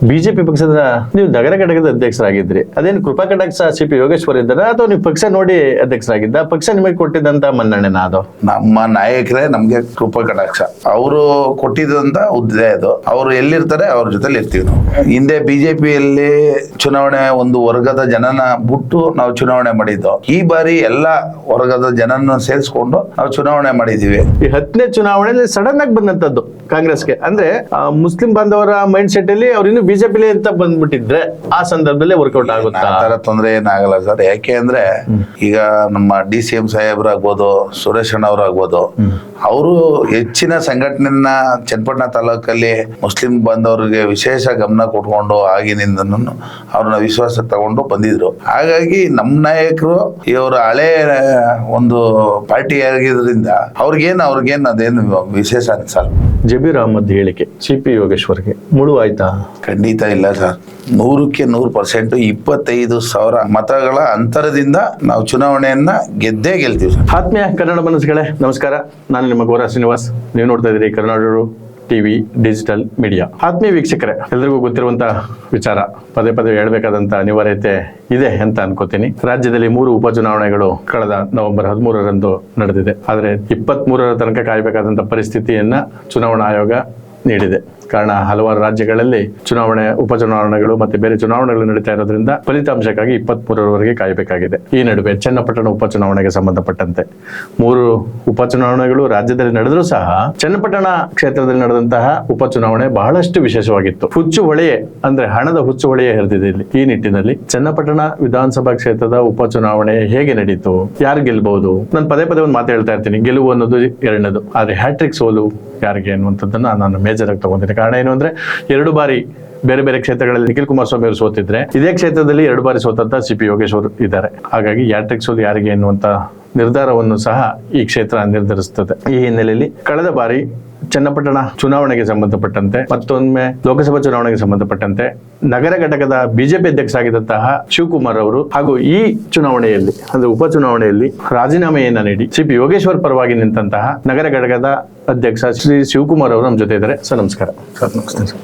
BJP ಪಕ್ಷದ ನೀವು ನಗರ ಘಟಕದ ಅಧ್ಯಕ್ಷರಾಗಿದ್ರಿ. ಅದೇನು ಕೃಪಾ ಕಟಾಕ್ಷ ಸಿ.ಪಿ. ಯೋಗೇಶ್ವರ್ ಇದ್ದಾರ ಅಥವಾ ನೀವು ಪಕ್ಷ ನೋಡಿ ಅಧ್ಯಕ್ಷರಾಗಿದ್ದ? ಪಕ್ಷ ನಿಮಗೆ ಕೊಟ್ಟಿದ್ದಂತ ಮನ್ನಣೆನ ಅದು? ನಮ್ಮ ನಾಯಕರೇ ನಮ್ಗೆ ಕೃಪಾ ಕಟಾಕ್ಷ. ಅವರು ಕೊಟ್ಟಿದ್ದಂತ ಹುದ್ದೆ ಅದು. ಅವರು ಎಲ್ಲಿರ್ತಾರೆ ಅವ್ರ ಜೊತೆಲಿ ಇರ್ತೀವಿ ನಾವು. ಹಿಂದೆ ಬಿಜೆಪಿಯಲ್ಲಿ ಚುನಾವಣೆ ಒಂದು ವರ್ಗದ ಜನನ ಬಿಟ್ಟು ನಾವು ಚುನಾವಣೆ ಮಾಡಿದ್ದು. ಈ ಬಾರಿ ಎಲ್ಲಾ ವರ್ಗದ ಜನನ ಸೇರಿಸ್ಕೊಂಡು ನಾವು ಚುನಾವಣೆ ಮಾಡಿದೀವಿ. ಈ 10ನೇ ಚುನಾವಣೆಯಲ್ಲಿ ಸಡನ್ ಆಗಿ ಬಂದಂತದ್ದು ಕಾಂಗ್ರೆಸ್ಗೆ. ಅಂದ್ರೆ ಮುಸ್ಲಿಂ ಬಾಂಧವರ ಮೈಂಡ್ ಸೆಟ್ ಅಲ್ಲಿ ಅವ್ರು ಇನ್ನು ಬಿಜೆಪಿಲಿ ಅಂತ ಬಂದ್ಬಿಟ್ಟಿದ್ರೆ ಆ ಸಂದರ್ಭದಲ್ಲಿ ವರ್ಕೌಟ್ ಆಗುತ್ತಾ? ಆ ತರ ತೊಂದರೆ ಏನಾಗಲ್ಲ ಸರ್. ಯಾಕೆ ಅಂದ್ರೆ ಈಗ ನಮ್ಮ DCM ಸಾಹೇಬ್ರಾಗ್ಬೋದು, ಸುರೇಶ್ ಅಣ್ಣ ಅವ್ರಾಗ್ಬೋದು, ಅವರು ಹೆಚ್ಚಿನ ಸಂಘಟನೆಯನ್ನ ಚನ್ನಪಟ್ಟಣ ತಾಲೂಕಲ್ಲಿ ಮುಸ್ಲಿಂ ಬಾಂಧವರಿಗೆ ವಿಶೇಷ ಗಮನ ಕೊಟ್ಕೊಂಡು ಆಗಿನಿಂದ ಅವ್ರನ್ನ ವಿಶ್ವಾಸಕ್ಕೆ ತಗೊಂಡು ಬಂದಿದ್ರು. ಹಾಗಾಗಿ ನಮ್ಮ ನಾಯಕರು ಇವರು ಹಳೆ ಒಂದು ಪಾರ್ಟಿ ಆಗಿದ್ರಿಂದ ಅವ್ರಿಗೇನು ಅದೇನು ವಿಶೇಷ ಅನ್ಸಲ್ಲ. ಜಬೀರ್ ಅಹಮದ್ ಹೇಳಿಕೆ ಸಿ.ಪಿ. ಯೋಗೇಶ್ವರ್ಗೆ ಮುಳು ಆಯ್ತಾ? ಖಂಡಿತ ಇಲ್ಲ ಸರ್. 100% 100% 25,000 ಮತಗಳ ಅಂತರದಿಂದ ನಾವು ಚುನಾವಣೆಯನ್ನ ಗೆಲ್ತೀವಿ ಸರ್. ಆತ್ಮೀಯ ಕನ್ನಡ ಮನಸ್ಸುಗಳೇ, ನಮಸ್ಕಾರ. ನಾನು ನಿಮ್ಮ ಗೋರಾ ಶ್ರೀನಿವಾಸ್. ನೀವು ನೋಡ್ತಾ ಇದ್ದೀರಿ ಕರ್ನಾಟಕ ಟಿವಿ ಡಿಜಿಟಲ್ ಮೀಡಿಯಾ. ಆತ್ಮೀಯ ವೀಕ್ಷಕರೇ, ಎಲ್ಲರಿಗೂ ಗೊತ್ತಿರುವಂತ ವಿಚಾರ, ಪದೇ ಪದೇ ಹೇಳ್ಬೇಕಾದಂತ ಅನಿವಾರ್ಯತೆ ಇದೆ ಅಂತ ಅನ್ಕೋತೀನಿ. ರಾಜ್ಯದಲ್ಲಿ 3 ಉಪಚುನಾವಣೆಗಳು ಕಳೆದ ನವೆಂಬರ್ 13ರಂದು ನಡೆದಿದೆ. ಆದರೆ 23ರ ತನಕ ಕಾಯಬೇಕಾದಂತ ಪರಿಸ್ಥಿತಿಯನ್ನ ಚುನಾವಣಾ ಆಯೋಗ ನೀಡಿದೆ. ಕಾರಣ ಹಲವಾರು ರಾಜ್ಯಗಳಲ್ಲಿ ಉಪಚುನಾವಣೆಗಳು ಮತ್ತೆ ಬೇರೆ ಚುನಾವಣೆಗಳು ನಡೀತಾ ಇರೋದ್ರಿಂದ ಫಲಿತಾಂಶಕ್ಕಾಗಿ 23ರವರೆಗೆ ಕಾಯಬೇಕಾಗಿದೆ. ಈ ನಡುವೆ ಚನ್ನಪಟ್ಟಣ ಉಪಚುನಾವಣೆಗೆ ಸಂಬಂಧಪಟ್ಟಂತೆ 3 ಉಪಚುನಾವಣೆಗಳು ರಾಜ್ಯದಲ್ಲಿ ನಡೆದರೂ ಸಹ ಚನ್ನಪಟ್ಟಣ ಕ್ಷೇತ್ರದಲ್ಲಿ ನಡೆದಂತಹ ಉಪಚುನಾವಣೆ ಬಹಳಷ್ಟು ವಿಶೇಷವಾಗಿತ್ತು. ಹುಚ್ಚು ಹೊಳೆಯೇ ಅಂದ್ರೆ ಹಣದ ಹುಚ್ಚು ಹೊಳೆಯೇ ಹರಿದಿದೆ ಇಲ್ಲಿ. ಈ ನಿಟ್ಟಿನಲ್ಲಿ ಚನ್ನಪಟ್ಟಣ ವಿಧಾನಸಭಾ ಕ್ಷೇತ್ರದ ಉಪಚುನಾವಣೆ ಹೇಗೆ ನಡೀತು, ಯಾರು ಗೆಲ್ಬಹುದು? ನಾನು ಪದೇ ಪದೇ ಒಂದು ಮಾತು ಹೇಳ್ತಾ ಇರ್ತೀನಿ, ಗೆಲುವು ಅನ್ನೋದು ಎರಡನೇದು, ಆದ್ರೆ ಹ್ಯಾಟ್ರಿಕ್ ಸೋಲು ಯಾರಿಗೆ ಅನ್ನುವಂಥದ್ದನ್ನ ನಾನು ಮೇಜರ್ ಆಗಿ ತಗೊಂತೀನಿ. ಕಾರಣ ಏನು ಅಂದ್ರೆ 2 ಬಾರಿ ಬೇರೆ ಬೇರೆ ಕ್ಷೇತ್ರಗಳಲ್ಲಿ ನಿಖಿಲ್ ಕುಮಾರಸ್ವಾಮಿ ಅವರು ಸೋತಿದ್ರೆ, ಇದೇ ಕ್ಷೇತ್ರದಲ್ಲಿ 2 ಬಾರಿ ಸೋತಂತ ಸಿ.ಪಿ. ಯೋಗೇಶ್ವರ್ ಇದ್ದಾರೆ. ಹಾಗಾಗಿ ಹ್ಯಾಟ್ರಿಕ್ ಸೋಲು ಯಾರಿಗೆ ಎನ್ನುವಂತ ನಿರ್ಧಾರವನ್ನು ಸಹ ಈ ಕ್ಷೇತ್ರ ನಿರ್ಧರಿಸುತ್ತದೆ. ಈ ಹಿನ್ನೆಲೆಯಲ್ಲಿ ಕಳೆದ ಬಾರಿ ಚನ್ನಪಟ್ಟಣ ಚುನಾವಣೆಗೆ ಸಂಬಂಧಪಟ್ಟಂತೆ, ಮತ್ತೊಮ್ಮೆ ಲೋಕಸಭಾ ಚುನಾವಣೆಗೆ ಸಂಬಂಧಪಟ್ಟಂತೆ ನಗರ ಘಟಕದ ಬಿಜೆಪಿ ಅಧ್ಯಕ್ಷರಾಗಿದ್ದಂತಹ ಶಿವಕುಮಾರ್ ಅವರು ಹಾಗೂ ಈ ಚುನಾವಣೆಯಲ್ಲಿ ಅಂದ್ರೆ ಉಪಚುನಾವಣೆಯಲ್ಲಿ ರಾಜೀನಾಮೆಯನ್ನ ನೀಡಿ ಸಿ.ಪಿ. ಯೋಗೇಶ್ವರ್ ಪರವಾಗಿ ನಿಂತಹ ನಗರ ಘಟಕದ ಅಧ್ಯಕ್ಷ ಶ್ರೀ ಶಿವಕುಮಾರ್ ಅವರು ನಮ್ಮ ಜೊತೆ ಇದ್ದಾರೆ. ಸರ್ ನಮಸ್ಕಾರ. ಸರ್ ನಮಸ್ತೆ.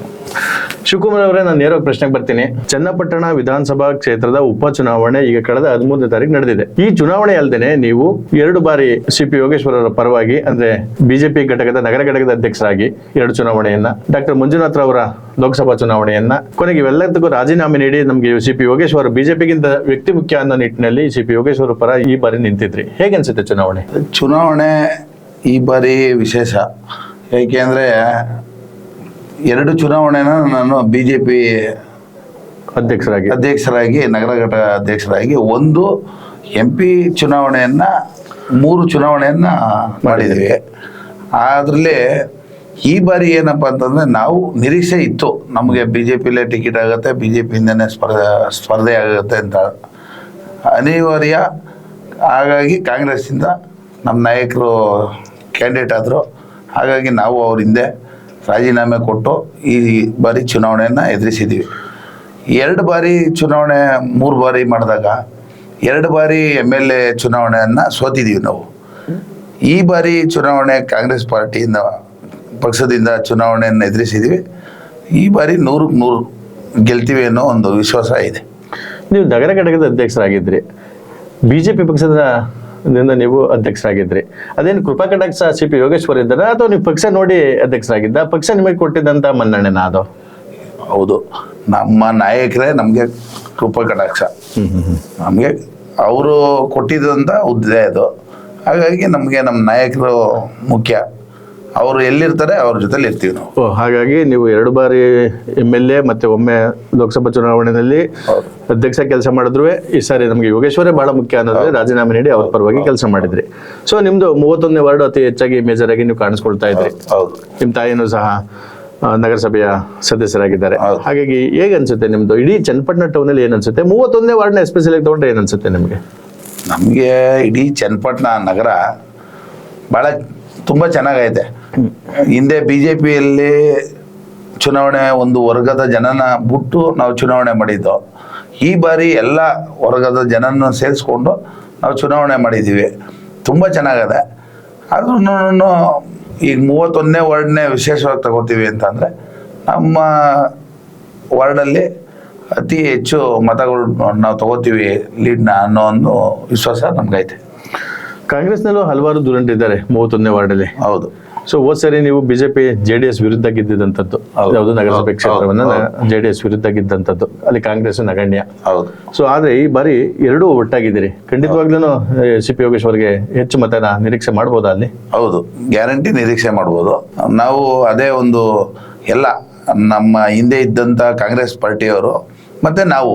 ಶಿವಕುಮಾರ್ ಅವರೇ, ನಾನು ನೇರವಾಗಿ ಪ್ರಶ್ನೆಗೆ ಬರ್ತೀನಿ. ಚನ್ನಪಟ್ಟಣ ವಿಧಾನಸಭಾ ಕ್ಷೇತ್ರದ ಉಪಚುನಾವಣೆ ಈಗ ಕಳೆದ 13ನೇ ತಾರೀಕು ನಡೆದಿದೆ. ಈ ಚುನಾವಣೆ ಅಲ್ಲದೆ ನೀವು 2 ಬಾರಿ ಸಿ.ಪಿ. ಯೋಗೇಶ್ವರ್ ಅವರ ಪರವಾಗಿ ಅಂದ್ರೆ ಬಿಜೆಪಿ ಘಟಕದ ನಗರ ಘಟಕದ ಅಧ್ಯಕ್ಷರಾಗಿ 2 ಚುನಾವಣೆಯನ್ನ, ಡಾಕ್ಟರ್ ಮಂಜುನಾಥ್ ಅವರ ಲೋಕಸಭಾ ಚುನಾವಣೆಯನ್ನ, ಕೊನೆಗೆ ಇವೆಲ್ಲದಕ್ಕೂ ರಾಜೀನಾಮೆ ನೀಡಿ ನಮಗೆ ಸಿ.ಪಿ. ಯೋಗೇಶ್ವರ್ ಬಿಜೆಪಿಗಿಂತ ವ್ಯಕ್ತಿ ಮುಖ್ಯ ಅನ್ನೋ ನಿಟ್ಟಿನಲ್ಲಿ ಸಿ.ಪಿ. ಯೋಗೇಶ್ವರ್ ಪರ ಈ ಬಾರಿ ನಿಂತಿದ್ರಿ. ಹೇಗೆ ಅನ್ಸುತ್ತೆ ಚುನಾವಣೆ ಈ ಬಾರಿ ವಿಶೇಷ? ಯಾಕೆಂದ್ರೆ 2 ಚುನಾವಣೆನ ನಾನು ಬಿಜೆಪಿ ಅಧ್ಯಕ್ಷರಾಗಿ ನಗರ ಘಟಕ ಅಧ್ಯಕ್ಷರಾಗಿ, 1 MP ಚುನಾವಣೆಯನ್ನ 3 ಚುನಾವಣೆಯನ್ನ ಮಾಡಿದ್ವಿ. ಅದರಲ್ಲಿ ಈ ಬಾರಿ ಏನಪ್ಪಾ ಅಂತಂದ್ರೆ, ನಾವು ನಿರೀಕ್ಷೆ ಇತ್ತು ನಮಗೆ ಬಿಜೆಪಿಲೇ ಟಿಕೆಟ್ ಆಗುತ್ತೆ, ಬಿಜೆಪಿಯಿಂದನೇ ಸ್ಪರ್ಧೆ ಆಗುತ್ತೆ ಅಂತ ಅನಿವಾರ್ಯ. ಹಾಗಾಗಿ ಕಾಂಗ್ರೆಸ್ಸಿಂದ ನಮ್ಮ ನಾಯಕರು ಕ್ಯಾಂಡಿಡೇಟ್ ಆದರು. ಹಾಗಾಗಿ ನಾವು ಅವ್ರ ಹಿಂದೆ ರಾಜೀನಾಮೆ ಕೊಟ್ಟು ಈ ಬಾರಿ ಚುನಾವಣೆಯನ್ನು ಎದುರಿಸಿದ್ದೀವಿ. 2 ಬಾರಿ ಚುನಾವಣೆ 3 ಬಾರಿ ಮಾಡಿದಾಗ 2 ಬಾರಿ MLA ಚುನಾವಣೆಯನ್ನು ಸೋತಿದ್ದೀವಿ ನಾವು. ಈ ಬಾರಿ ಚುನಾವಣೆ ಕಾಂಗ್ರೆಸ್ ಪಾರ್ಟಿಯಿಂದ ಪಕ್ಷದಿಂದ ಚುನಾವಣೆಯನ್ನು ಎದುರಿಸಿದ್ದೀವಿ. ಈ ಬಾರಿ 100ಕ್ಕೆ 100 ಗೆಲ್ತೀವಿ ಅನ್ನೋ ಒಂದು ವಿಶ್ವಾಸ ಇದೆ. ನೀವು ನಗರ ಘಟಕದ ಅಧ್ಯಕ್ಷರಾಗಿದ್ರಿ, ಬಿಜೆಪಿ ಪಕ್ಷದ ನೀವು ಅಧ್ಯಕ್ಷರಾಗಿದ್ರಿ. ಅದೇನು ಕೃಪಾ ಕಟಾಕ್ಷ ಸಿ.ಪಿ. ಯೋಗೇಶ್ವರ್ ಇದ್ದಾರ ಅಥವಾ ನೀವು ಪಕ್ಷ ನೋಡಿ ಅಧ್ಯಕ್ಷರಾಗಿದ್ದ? ಪಕ್ಷ ನಿಮಗೆ ಕೊಟ್ಟಿದ್ದಂತ ಮನ್ನಣೆನ ಅದು? ಹೌದು, ನಮ್ಮ ನಾಯಕರೇ ನಮ್ಗೆ ಕೃಪಾ ಕಟಾಕ್ಷ. ನಮ್ಗೆ ಅವರು ಕೊಟ್ಟಿದ್ದಂತ ಹುದ್ದೆ ಅದು. ಹಾಗಾಗಿ ನಮ್ಗೆ ನಮ್ಮ ನಾಯಕರು ಮುಖ್ಯ. ಅವರು ಎಲ್ಲಿರ್ತಾರೆ ಅವ್ರ ಜೊತೆಲಿ ಇರ್ತೀವಿ ನಾವು. ಹಾಗಾಗಿ ನೀವು 2 ಬಾರಿ MLA ಮತ್ತೆ ಒಮ್ಮೆ ಲೋಕಸಭಾ ಚುನಾವಣೆಯಲ್ಲಿ ಅಧ್ಯಕ್ಷ ಕೆಲಸ ಮಾಡಿದ್ರು. ಈ ಸಾರಿ ನಮಗೆ ಯೋಗೇಶ್ವರೇ ಬಹಳ ಮುಖ್ಯ ಅನ್ನೋದ್ರೆ ರಾಜೀನಾಮೆ ನೀಡಿ ಅವ್ರ ಪರವಾಗಿ ಕೆಲಸ ಮಾಡಿದ್ರಿ. ಸೊ ನಿಮ್ದು 31ನೇ ವಾರ್ಡ್ ಅತಿ ಹೆಚ್ಚಾಗಿ ಮೇಜರ್ ಆಗಿ ನೀವು ಕಾಣಿಸ್ಕೊಳ್ತಾ ಇದ್ರಿ. ನಿಮ್ ತಾಯಿನೂ ಸಹ ನಗರಸಭೆಯ ಸದಸ್ಯರಾಗಿದ್ದಾರೆ. ಹಾಗಾಗಿ ಹೇಗೆ ಅನ್ಸುತ್ತೆ ನಿಮ್ದು ಇಡೀ ಚನ್ನಪಟ್ಟಣ ಟೌನ್ ಅಲ್ಲಿ? ಏನ್ ಅನ್ಸುತ್ತೆ 31ನೇ ವಾರ್ಡ್ನ ಎಸ್ಪೆಷಲಿ ತಗೊಂಡ್ರೆ ಏನ್ ಅನ್ಸುತ್ತೆ ನಿಮ್ಗೆ? ನಮ್ಗೆ ಇಡೀ ಚನ್ನಪಟ್ಟಣ ನಗರ ಬಹಳ ತುಂಬಾ ಚೆನ್ನಾಗೈತೆ. ಹಿಂದೆ ಬಿಜೆಪಿಯಲ್ಲಿ ಚುನಾವಣೆ ಒಂದು ವರ್ಗದ ಜನನ ಬಿಟ್ಟು ನಾವು ಚುನಾವಣೆ ಮಾಡಿದ್ದು. ಈ ಬಾರಿ ಎಲ್ಲ ವರ್ಗದ ಜನನ ಸೇರಿಸ್ಕೊಂಡು ನಾವು ಚುನಾವಣೆ ಮಾಡಿದ್ದೀವಿ. ತುಂಬ ಚೆನ್ನಾಗದೆ. ಆದ್ರೂ ಈಗ 31ನೇ ವಾರ್ಡ್ನೇ ವಿಶೇಷವಾಗಿ ತಗೋತೀವಿ ಅಂತಂದರೆ, ನಮ್ಮ ವಾರ್ಡಲ್ಲಿ ಅತಿ ಹೆಚ್ಚು ಮತಗಳು ನಾವು ತಗೋತೀವಿ ಲೀಡ್ನ ಅನ್ನೋ ಒಂದು ವಿಶ್ವಾಸ ನಮ್ಗೈತೆ. ಕಾಂಗ್ರೆಸ್ನಲ್ಲೂ ಹಲವಾರು ದುರಂಟಿದ್ದಾರೆ 31ನೇ ವಾರ್ಡಲ್ಲಿ. ಹೌದು. ಸೊ ಹೋದ್ ಸರಿ ನೀವು ಬಿಜೆಪಿ JDS ವಿರುದ್ಧ ಗೆದ್ದಿದ್ದಂಥದ್ದು, ಯಾವುದು ನಗರಸಭೆ ಕ್ಷೇತ್ರವನ್ನ JDS ವಿರುದ್ಧ ಗೆದ್ದಂಥದ್ದು, ಅಲ್ಲಿ ಕಾಂಗ್ರೆಸ್ ನಗಣ್ಯ. ಹೌದು. ಸೊ ಆದ್ರೆ ಈ ಬಾರಿ ಎರಡೂ ಒಟ್ಟಾಗಿದ್ದೀರಿ, ಖಂಡಿತವಾಗ್ಲೂ CP ಯೋಗೇಶ್ವರ್ಗೆ ಹೆಚ್ಚು ಮತನ ನಿರೀಕ್ಷೆ ಮಾಡ್ಬೋದಾ ಅಲ್ಲಿ? ಹೌದು, ಗ್ಯಾರಂಟಿ ನಿರೀಕ್ಷೆ ಮಾಡ್ಬೋದು. ನಾವು ಅದೇ ಒಂದು ಎಲ್ಲ ನಮ್ಮ ಹಿಂದೆ ಇದ್ದಂಥ ಕಾಂಗ್ರೆಸ್ ಪಾರ್ಟಿಯವರು ಮತ್ತು ನಾವು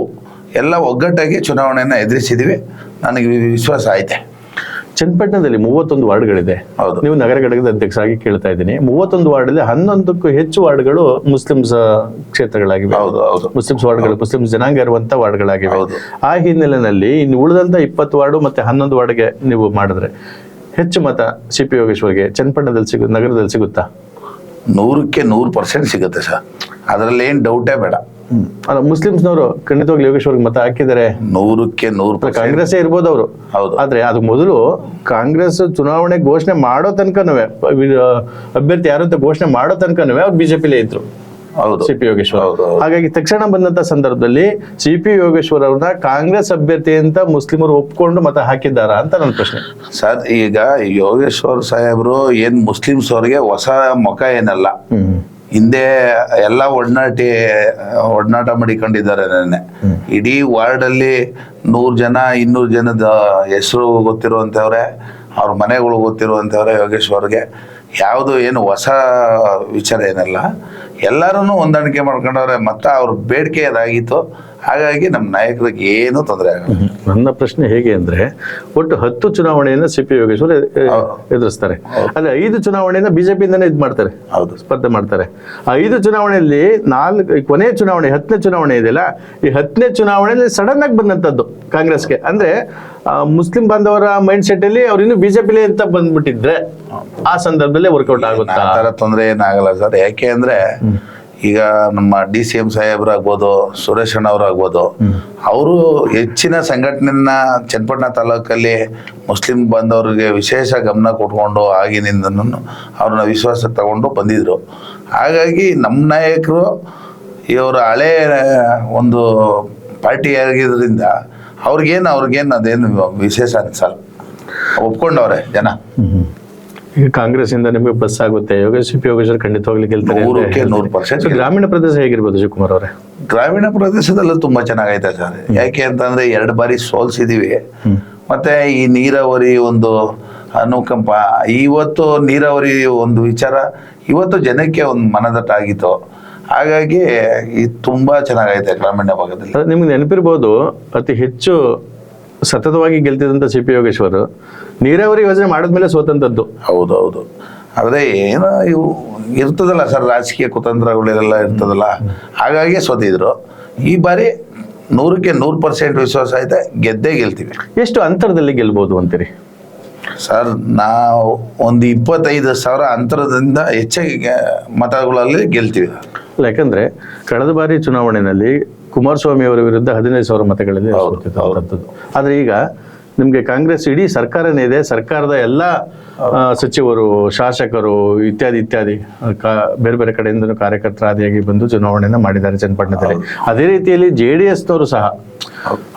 ಎಲ್ಲ ಒಗ್ಗಟ್ಟಾಗಿ ಚುನಾವಣೆಯನ್ನು ಎದುರಿಸಿದ್ದೀವಿ. ನನಗೆ ವಿಶ್ವಾಸ ಐತೆ. ಚನ್ನಪಟ್ಟಣದಲ್ಲಿ 31 ವಾರ್ಡ್ಗಳಿದೆ. ಹೌದು. ನೀವು ನಗರ ಘಟಕದ ಅಧ್ಯಕ್ಷರಾಗಿ ಕೇಳ್ತಾ ಇದ್ದೀನಿ, 31 ವಾರ್ಡಲ್ಲಿ 11ಕ್ಕೂ ಹೆಚ್ಚು ವಾರ್ಡ್ಗಳು ಮುಸ್ಲಿಮ್ಸ್ ಕ್ಷೇತ್ರಗಳಾಗಿವೆ. ಹೌದು ಹೌದು. ಮುಸ್ಲಿಮ್ಸ್ ವಾರ್ಡ್ಗಳು, ಮುಸ್ಲಿಮ್ಸ್ ಜನಾಂಗ ಇರುವಂತ ವಾರ್ಡ್ಗಳಾಗಿವೆ. ಹೌದು. ಆ ಹಿನ್ನೆಲೆಯಲ್ಲಿ ಇನ್ನು ಉಳಿದಂತ 20 ವಾರ್ಡು ಮತ್ತೆ 11 ವಾರ್ಡ್ಗೆ ನೀವು ಮಾಡಿದ್ರೆ ಹೆಚ್ಚು ಮತ CP ಯೋಗೇಶ್ವರ್ಗೆ ಚನ್ನಪಟ್ಟಣದಲ್ಲಿ ನಗರದಲ್ಲಿ ಸಿಗುತ್ತಾ? 100ಕ್ಕೆ 100% ಸಿಗುತ್ತೆ ಸರ್, ಅದರಲ್ಲಿ ಏನು ಡೌಟೇ ಬೇಡ. ಅಲ್ಲ, ಮುಸ್ಲಿಮ್ಸ್ನವರು ಖಂಡಿತವಾಗ್ಲೂ ಯೋಗೇಶ್ವರ್ಗೆ ಮತ ಹಾಕಿದ್ದಾರೆ. 100ಕ್ಕೆ 100% ಕಾಂಗ್ರೆಸ್ಸೇ ಇರ್ಬೋದು ಅವರು. ಹೌದು. ಆದ್ರೆ ಅದು ಮೊದಲು ಕಾಂಗ್ರೆಸ್ ಚುನಾವಣೆ ಘೋಷಣೆ ಮಾಡೋ ತನಕನೂ ಅಭ್ಯರ್ಥಿ ಯಾರು ಅಂತ ಘೋಷಣೆ ಮಾಡೋ ತನಕನೂ ಅವ್ರು ಬಿಜೆಪಿಲೇ ಇದ್ರು. ಹೌದು. CP ಯೋಗೇಶ್ವರ್. ಹೌದು. ಹಾಗಾಗಿ ತಕ್ಷಣ ಬಂದಂತ ಸಂದರ್ಭದಲ್ಲಿ CP ಯೋಗೇಶ್ವರ್ ಅವ್ರನ್ನ ಕಾಂಗ್ರೆಸ್ ಅಭ್ಯರ್ಥಿ ಅಂತ ಮುಸ್ಲಿಮರು ಒಪ್ಕೊಂಡು ಮತ ಹಾಕಿದ್ದಾರಾ ಅಂತ ನನ್ನ ಪ್ರಶ್ನೆ. ಸರ್, ಈಗ ಯೋಗೇಶ್ವರ್ ಸಾಹೇಬರು ಏನ್ ಮುಸ್ಲಿಮ್ಸ್ ಅವ್ರಿಗೆ ಹೊಸ ಮುಖ ಏನಲ್ಲ, ಹಿಂದೆ ಎಲ್ಲ ಒಡನಾಟ ಮಾಡಿಕೊಂಡಿದ್ದಾರೆ. ನೆನ್ನೆ ಇಡೀ ವಾರ್ಡಲ್ಲಿ 100 ಜನ 200 ಜನದ ಹೆಸರು ಗೊತ್ತಿರುವಂಥವ್ರೆ, ಅವ್ರ ಮನೆಗಳು ಗೊತ್ತಿರುವಂಥವ್ರೆ. ಯೋಗೇಶ್ವರ್ಗೆ ಯಾವುದು ಏನು ಹೊಸ ವಿಚಾರ ಏನಲ್ಲ, ಎಲ್ಲರೂ ಹೊಂದಾಣಿಕೆ ಮಾಡ್ಕೊಂಡವ್ರೆ. ಮತ್ತು ಅವ್ರ ಬೇಡಿಕೆ ಅದಾಗಿತ್ತು. ಹಾಗಾಗಿ ನಮ್ಮ ನಾಯಕರಿಗೆ ಏನೂ ತೊಂದರೆ ಆಗಲ್ಲ. ನನ್ನ ಪ್ರಶ್ನೆ ಹೇಗೆ ಅಂದ್ರೆ, ಒಟ್ಟು 10 ಚುನಾವಣೆಯನ್ನ CP ಯೋಗೇಶ್ವರ್ ಎದುರಿಸ್ತಾರೆ. ಅದೇ 5 ಚುನಾವಣೆಯನ್ನ ಬಿಜೆಪಿಯಿಂದನೇ ಇದು ಮಾಡ್ತಾರೆ. ಹೌದು. ಸ್ಪರ್ಧೆ ಮಾಡ್ತಾರೆ. ಆ 5 ಚುನಾವಣೆಯಲ್ಲಿ ಕೊನೆಯ ಚುನಾವಣೆ 10ನೇ ಚುನಾವಣೆ ಇದೆಯಲ್ಲ, ಈ 10ನೇ ಚುನಾವಣೆಯಲ್ಲಿ ಸಡನ್ ಆಗಿ ಬಂದಂತದ್ದು ಕಾಂಗ್ರೆಸ್ಗೆ. ಅಂದ್ರೆ ಮುಸ್ಲಿಂ ಬಾಂಧವರ ಮೈಂಡ್ ಸೆಟ್ ಅಲ್ಲಿ ಅವ್ರು ಇನ್ನು ಬಿಜೆಪಿಲೇ ಅಂತ ಬಂದ್ಬಿಟ್ಟಿದ್ರೆ ಆ ಸಂದರ್ಭದಲ್ಲಿ ವರ್ಕೌಟ್ ಆಗುತ್ತಾ? ಆ ಥರ ತೊಂದರೆ ಏನಾಗಲ್ಲ ಸರ್. ಯಾಕೆ ಅಂದ್ರೆ ಈಗ ನಮ್ಮ DCM ಸಾಹೇಬ್ರಾಗ್ಬೋದು, ಸುರೇಶ್ ಅಣ್ಣವ್ರಾಗ್ಬೋದು, ಅವರು ಹೆಚ್ಚಿನ ಸಂಘಟನೆಯನ್ನ ಚನ್ನಪಟ್ಟಣ ತಾಲೂಕಲ್ಲಿ ಮುಸ್ಲಿಂ ಬಾಂಧವರಿಗೆ ವಿಶೇಷ ಗಮನ ಕೊಟ್ಕೊಂಡು ಆಗಿನಿಂದನೂ ಅವ್ರನ್ನ ವಿಶ್ವಾಸಕ್ಕೆ ತಗೊಂಡು ಬಂದಿದ್ರು. ಹಾಗಾಗಿ ನಮ್ಮ ನಾಯಕರು ಇವರು ಹಳೆ ಒಂದು ಪಾರ್ಟಿ ಆಗಿದ್ರಿಂದ ಅವ್ರಿಗೇನು ಅದೇನು ವಿಶೇಷ ಅನ್ಸಲ್ಲ, ಒಪ್ಕೊಂಡವ್ರೆ ಜನ. ಈಗ ಕಾಂಗ್ರೆಸ್ ಇಂದ ನಿಮಗೆ ಬಸ್ ಆಗುತ್ತೆ, CP ಯೋಗೇಶ್ವರ್ ಖಂಡಿತವಾಗ್ಲಿ ಗೆಲ್ತಾರೆ. 100ಕ್ಕೆ 100%. ಗ್ರಾಮೀಣ ಪ್ರದೇಶ ಹೇಗಿರ್ಬೋದು ಶಿವಕುಮಾರ್ ಅವರೇ? ಗ್ರಾಮೀಣ ಪ್ರದೇಶದಲ್ಲೂ ತುಂಬಾ ಚೆನ್ನಾಗೈತೆ ಸರ್. ಯಾಕೆ ಅಂತಂದ್ರೆ 2 ಬಾರಿ ಸೋಲ್ಸಿದೀವಿ. ಮತ್ತೆ ಈ ನೀರಾವರಿ ಒಂದು ಅನುಕಂಪ, ಇವತ್ತು ನೀರಾವರಿ ಒಂದು ವಿಚಾರ ಇವತ್ತು ಜನಕ್ಕೆ ಒಂದು ಮನದಟ್ಟಾಗಿತ್ತು. ಹಾಗಾಗಿ ಇದು ತುಂಬಾ ಚೆನ್ನಾಗೈತೆ ಗ್ರಾಮೀಣ ಭಾಗದಲ್ಲಿ. ನಿಮ್ಗೆ ನೆನಪಿರ್ಬೋದು, ಅತಿ ಹೆಚ್ಚು ಸತತವಾಗಿ ಗೆಲ್ತಿದ್ದಂತ CP ಯೋಗೇಶ್ವರ್ ನೀರಾವರಿ ಯೋಜನೆ ಮಾಡಿದ್ಮೇಲೆ ಸೋತಂತದ್ದು. ಹೌದು ಹೌದು. ಆದರೆ ಏನೋ ಇವು ಇರ್ತದಲ್ಲ ಸರ್, ರಾಜಕೀಯ ಕುತಂತ್ರಗಳೆಲ್ಲ ಇರ್ತದಲ್ಲ, ಹಾಗಾಗಿ ಸೋತಿದ್ರು. ಈ ಬಾರಿ 100ಕ್ಕೆ 100% ವಿಶ್ವಾಸ ಐತೆ, ಗೆದ್ದೇ ಗೆಲ್ತೀವಿ. ಎಷ್ಟು ಅಂತರದಲ್ಲಿ ಗೆಲ್ಬಹುದು ಅಂತೀರಿ ಸರ್? ನಾವು ಒಂದು 25,000 ಅಂತರದಿಂದ ಹೆಚ್ಚಿಗೆ ಮತಗಳಲ್ಲಿ ಗೆಲ್ತೀವಿ. ಯಾಕಂದ್ರೆ ಕಳೆದ ಬಾರಿ ಚುನಾವಣೆಯಲ್ಲಿ ಕುಮಾರಸ್ವಾಮಿ ಅವರ ವಿರುದ್ಧ 15,000 ಮತಗಳಲ್ಲಿ ಆದ್ರೆ ಈಗ ನಿಮ್ಗೆ ಕಾಂಗ್ರೆಸ್ ಇಡೀ ಸರ್ಕಾರನೇ ಇದೆ, ಸರ್ಕಾರದ ಎಲ್ಲ ಸಚಿವರು, ಶಾಸಕರು ಇತ್ಯಾದಿ ಬೇರೆ ಬೇರೆ ಕಡೆಯಿಂದ ಕಾರ್ಯಕರ್ತರಾದಿಯಾಗಿ ಬಂದು ಚುನಾವಣೆಯನ್ನ ಮಾಡಿದ್ದಾರೆ ಚನ್ನಪಟ್ಟಣದಲ್ಲಿ. ಅದೇ ರೀತಿಯಲ್ಲಿ JDSನವರು ಸಹ,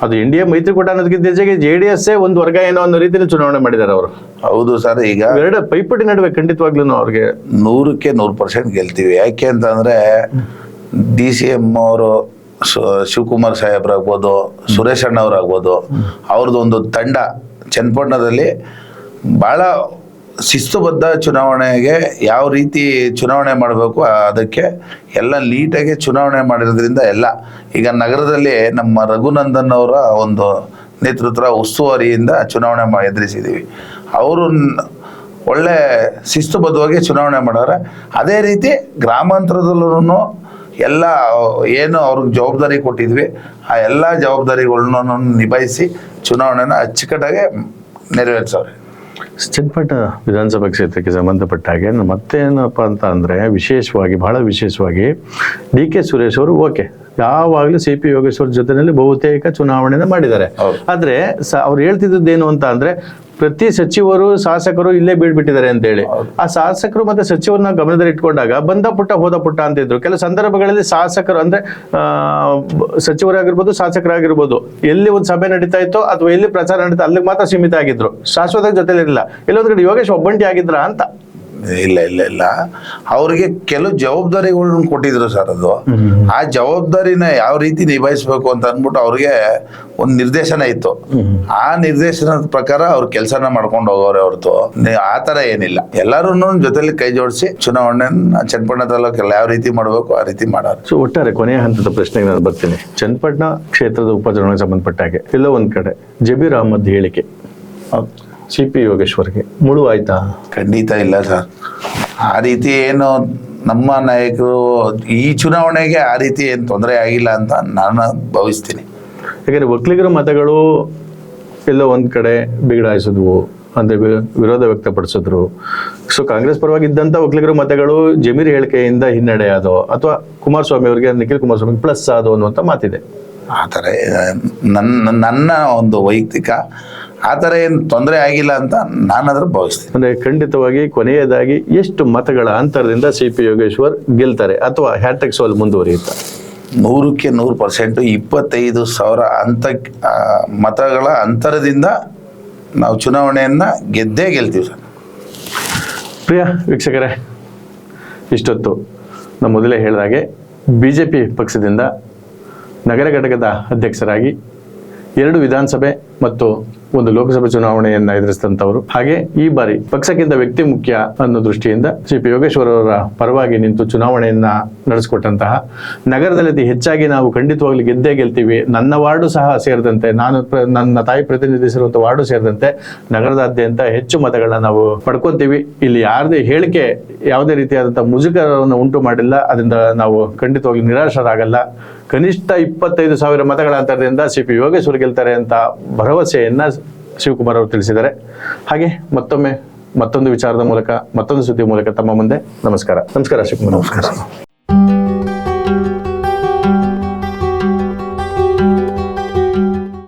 ಅದು NDA ಮೈತ್ರಿಕೂಟ ಅನ್ನೋದಕ್ಕಿಂತ ಹೆಚ್ಚಾಗಿ JDS ಒಂದು ವರ್ಗ ಏನೋ ಅನ್ನೋ ರೀತಿಯಲ್ಲಿ ಚುನಾವಣೆ ಮಾಡಿದ್ದಾರೆ ಅವರು. ಹೌದು ಸರ್. ಈಗ ಎರಡು ಪೈಪೋಟಿ ನಡುವೆ ಖಂಡಿತವಾಗ್ಲೂ ಅವ್ರಿಗೆ 100ಕ್ಕೆ 100% ಗೆಲ್ತೀವಿ. ಯಾಕೆ ಅಂತಂದ್ರೆ DCM ಅವರು ಶಿವಕುಮಾರ್ ಸಾಹೇಬ್ರಾಗ್ಬೋದು, ಸುರೇಶ್ ಅಣ್ಣವ್ರಾಗ್ಬೋದು, ಅವ್ರದ್ದೊಂದು ತಂಡ ಚನ್ನಪಟ್ಟಣದಲ್ಲಿ ಭಾಳ ಶಿಸ್ತುಬದ್ಧ ಚುನಾವಣೆಗೆ ಯಾವ ರೀತಿ ಚುನಾವಣೆ ಮಾಡಬೇಕು ಅದಕ್ಕೆ ಎಲ್ಲ ನೀಟಾಗಿ ಚುನಾವಣೆ ಮಾಡಿರೋದ್ರಿಂದ ಎಲ್ಲ ಈಗ ನಗರದಲ್ಲಿ ನಮ್ಮ ರಘುನಂದನ್ ಅವರ ಒಂದು ನೇತೃತ್ವ ಉಸ್ತುವಾರಿಯಿಂದ ಚುನಾವಣೆ ಎದುರಿಸಿದ್ದೀವಿ. ಅವರು ಒಳ್ಳೆ ಶಿಸ್ತುಬದ್ಧವಾಗಿ ಚುನಾವಣೆ ಮಾಡೋರೆ. ಅದೇ ರೀತಿ ಗ್ರಾಮಾಂತರದಲ್ಲೂ ಎಲ್ಲ ಏನು ಅವ್ರಿಗೆ ಜವಾಬ್ದಾರಿ ಕೊಟ್ಟಿದ್ವಿ, ಆ ಎಲ್ಲ ಜವಾಬ್ದಾರಿಗಳನ್ನ ನಿಭಾಯಿಸಿ ಚುನಾವಣೆನ ಅಚ್ಚುಕಟ್ಟಾಗಿ ನೆರವೇರಿಸವ್ರೆ. ಚನ್ನಪಟ್ಟಣ ವಿಧಾನಸಭಾ ಕ್ಷೇತ್ರಕ್ಕೆ ಸಂಬಂಧಪಟ್ಟ ಹಾಗೆ ಮತ್ತೇನಪ್ಪ ಅಂತ ಅಂದರೆ, ಬಹಳ ವಿಶೇಷವಾಗಿ DK ಸುರೇಶ್ ಅವರು ಓಕೆ ಯಾವಾಗಲೂ ಸಿ ಪಿ ಯೋಗೇಶ್ವರ್ ಜೊತೆನಲ್ಲಿ ಬಹುತೇಕ ಚುನಾವಣೆನ ಮಾಡಿದ್ದಾರೆ. ಹೌದು. ಆದ್ರೆ ಅವ್ರು ಹೇಳ್ತಿದ್ದೇನು ಅಂತ ಅಂದ್ರೆ ಪ್ರತಿ ಸಚಿವರು ಶಾಸಕರು ಇಲ್ಲೇ ಬೀಳ್ಬಿಟ್ಟಿದ್ದಾರೆ ಅಂತ ಹೇಳಿ. ಆ ಶಾಸಕರು ಮತ್ತೆ ಸಚಿವರನ್ನ ಗಮನದಲ್ಲಿ ಇಟ್ಕೊಂಡಾಗ ಬಂದ ಪುಟ್ಟ ಹೋದ ಪುಟ್ಟ ಅಂತಿದ್ರು. ಕೆಲವು ಸಂದರ್ಭಗಳಲ್ಲಿ ಶಾಸಕರು ಅಂದ್ರೆ ಸಚಿವರಾಗಿರ್ಬೋದು, ಶಾಸಕರಾಗಿರ್ಬೋದು, ಎಲ್ಲಿ ಒಂದು ಸಭೆ ನಡೀತಾ ಇತ್ತೋ ಅಥವಾ ಎಲ್ಲಿ ಪ್ರಚಾರ ನಡೀತಾ ಅಲ್ಲಿಗೆ ಮಾತ್ರ ಸೀಮಿತ ಆಗಿದ್ರು, ಶಾಶ್ವತ ಜೊತೆಲಿ ಇರಲಿಲ್ಲ. ಎಲ್ಲೊಂದ್ ಕಡೆ ಯೋಗೇಶ್ ಒಬ್ಬಂಟಿ ಆಗಿದ್ರ ಅಂತ. ಇಲ್ಲ ಅವ್ರಿಗೆ ಕೆಲವು ಜವಾಬ್ದಾರಿಗಳನ್ನ ಕೊಟ್ಟಿದ್ರು ಸರ್. ಅದು ಆ ಜವಾಬ್ದಾರಿನ ಯಾವ ರೀತಿ ನಿಭಾಯಿಸ್ಬೇಕು ಅಂತ ಅಂದ್ಬಿಟ್ಟು ಅವ್ರಿಗೆ ಒಂದು ನಿರ್ದೇಶನ ಇತ್ತು. ಆ ನಿರ್ದೇಶನದ ಪ್ರಕಾರ ಅವ್ರ ಕೆಲಸನ ಮಾಡ್ಕೊಂಡು ಹೋಗೋರೆ ಹೊರತು ಆ ತರ ಏನಿಲ್ಲ. ಎಲ್ಲರೂ ಜೊತೆಲಿ ಕೈ ಜೋಡಿಸಿ ಚುನಾವಣೆ ಚನ್ನಪಟ್ಟಣ ತಾಲೂಕಲ್ಲಿ ಯಾವ ರೀತಿ ಮಾಡ್ಬೇಕು ಆ ರೀತಿ ಮಾಡೋರು. ಸೊ ಒಟ್ಟಾರೆ ಕೊನೆಯ ಹಂತದ ಪ್ರಶ್ನೆಗೆ ನಾನು ಬರ್ತೀನಿ. ಚನ್ನಪಟ್ಟಣ ಕ್ಷೇತ್ರದ ಉಪಚುನಾವಣೆಗೆ ಸಂಬಂಧಪಟ್ಟ ಹಾಗೆ ಎಲ್ಲೋ ಒಂದ್ ಕಡೆ ಜಬೀರ್ ಅಹಮದ್ ಹೇಳಿಕೆ ಸಿ ಪಿ ಯೋಗೇಶ್ವರ್ಗೆ ಮುಳು ಆಯ್ತಾ? ಖಂಡಿತ ಇಲ್ಲ ಸರ್. ಆ ರೀತಿ ಏನು ನಮ್ಮ ನಾಯಕರು ಈ ಚುನಾವಣೆಗೆ ಆ ರೀತಿ ಏನು ತೊಂದರೆ ಆಗಿಲ್ಲ ಅಂತ ನಾನು ಭಾವಿಸ್ತೀನಿ. ಯಾಕಂದ್ರೆ ಒಕ್ಕಲಿಗರ ಮತಗಳು ಎಲ್ಲೋ ಒಂದ್ ಕಡೆ ಬಿಗಡಾಯಿಸಿದ್ವು, ಅಂದ್ರೆ ವಿರೋಧ ವ್ಯಕ್ತಪಡಿಸಿದ್ರು. ಸೊ ಕಾಂಗ್ರೆಸ್ ಪರವಾಗಿದ್ದಂತ ಒಕ್ಕಲಿಗರ ಮತಗಳು ಜಮೀರ್ ಹೇಳಿಕೆಯಿಂದ ಹಿನ್ನಡೆ ಆದೋ ಅಥವಾ ಕುಮಾರಸ್ವಾಮಿ ಅವರಿಗೆ, ನಿಖಿಲ್ ಕುಮಾರಸ್ವಾಮಿ ಪ್ಲಸ್ ಆದೋ ಅನ್ನುವಂಥ ಮಾತಿದೆ. ಆ ಥರ ನನ್ನ ಒಂದು ವೈಯಕ್ತಿಕ ಆ ಥರ ಏನು ತೊಂದರೆ ಆಗಿಲ್ಲ ಅಂತ ನಾನಾದ್ರೂ ಭಾವಿಸ್ತೀನಿ. ಅಂದ್ರೆ ಖಂಡಿತವಾಗಿ ಕೊನೆಯದಾಗಿ ಎಷ್ಟು ಮತಗಳ ಅಂತರದಿಂದ ಸಿ ಪಿ ಯೋಗೇಶ್ವರ್ ಗೆಲ್ತಾರೆ ಅಥವಾ ಹ್ಯಾಟ್ರಿಕ್ ಸೋಲ್ ಮುಂದುವರಿಯುತ್ತಾ? 100% 25,000 ಮತಗಳ ಅಂತರದಿಂದ ನಾವು ಚುನಾವಣೆಯನ್ನ ಗೆದ್ದೇ ಗೆಲ್ತೀವಿ ಸರ್. ಪ್ರಿಯ ವೀಕ್ಷಕರೇ, ಇಷ್ಟೊತ್ತು ನಾವು ಮೊದಲೇ ಹೇಳಿದಾಗೆ BJP ಪಕ್ಷದಿಂದ ನಗರ ಘಟಕದ ಅಧ್ಯಕ್ಷರಾಗಿ 2 ವಿಧಾನಸಭೆ ಮತ್ತು 1 ಲೋಕಸಭೆ ಚುನಾವಣೆಯನ್ನ ಎದುರಿಸಿದಂಥವರು, ಹಾಗೆ ಈ ಬಾರಿ ಪಕ್ಷಕ್ಕಿಂತ ವ್ಯಕ್ತಿ ಮುಖ್ಯ ಅನ್ನೋ ದೃಷ್ಟಿಯಿಂದ ಸಿ ಪಿ ಯೋಗೇಶ್ವರ್ ಅವರ ಪರವಾಗಿ ನಿಂತು ಚುನಾವಣೆಯನ್ನ ನಡೆಸಿಕೊಟ್ಟಂತಹ, ನಗರದಲ್ಲಿ ಅತಿ ಹೆಚ್ಚಾಗಿ ನಾವು ಖಂಡಿತವಾಗ್ಲಿ ಗೆದ್ದೇ ಗೆಲ್ತೀವಿ, ನನ್ನ ವಾರ್ಡು ಸಹ ಸೇರಿದಂತೆ, ನನ್ನ ತಾಯಿ ಪ್ರತಿನಿಧಿಸಿರುವಂಥ ವಾರ್ಡು ಸೇರಿದಂತೆ ನಗರದಾದ್ಯಂತ ಹೆಚ್ಚು ಮತಗಳನ್ನ ನಾವು ಪಡ್ಕೊಂತೀವಿ, ಇಲ್ಲಿ ಯಾರದೇ ಹೇಳಿಕೆ ಯಾವುದೇ ರೀತಿಯಾದಂಥ ಮುಜುಗರವನ್ನು ಉಂಟು ಮಾಡಿಲ್ಲ, ಅದರಿಂದ ನಾವು ಖಂಡಿತವಾಗ್ಲಿ ನಿರಾಶರಾಗಲ್ಲ, ಕನಿಷ್ಠ 25,000 ಮತಗಳ ಅಂತರದಿಂದ ಸಿ ಪಿ ಯೋಗೇಶ್ವರ್ ಗೆಲ್ತಾರೆ ಅಂತ ಭರವಸೆಯನ್ನ ಶಿವಕುಮಾರ್ ಅವರು ತಿಳಿಸಿದ್ದಾರೆ. ಹಾಗೆ ಮತ್ತೊಮ್ಮೆ ಮತ್ತೊಂದು ವಿಚಾರದ ಮೂಲಕ, ಮತ್ತೊಂದು ಸುದ್ದಿ ಮೂಲಕ ತಮ್ಮ ಮುಂದೆ ನಮಸ್ಕಾರ. ಶಿವಕುಮಾರ್. ನಮಸ್ಕಾರ.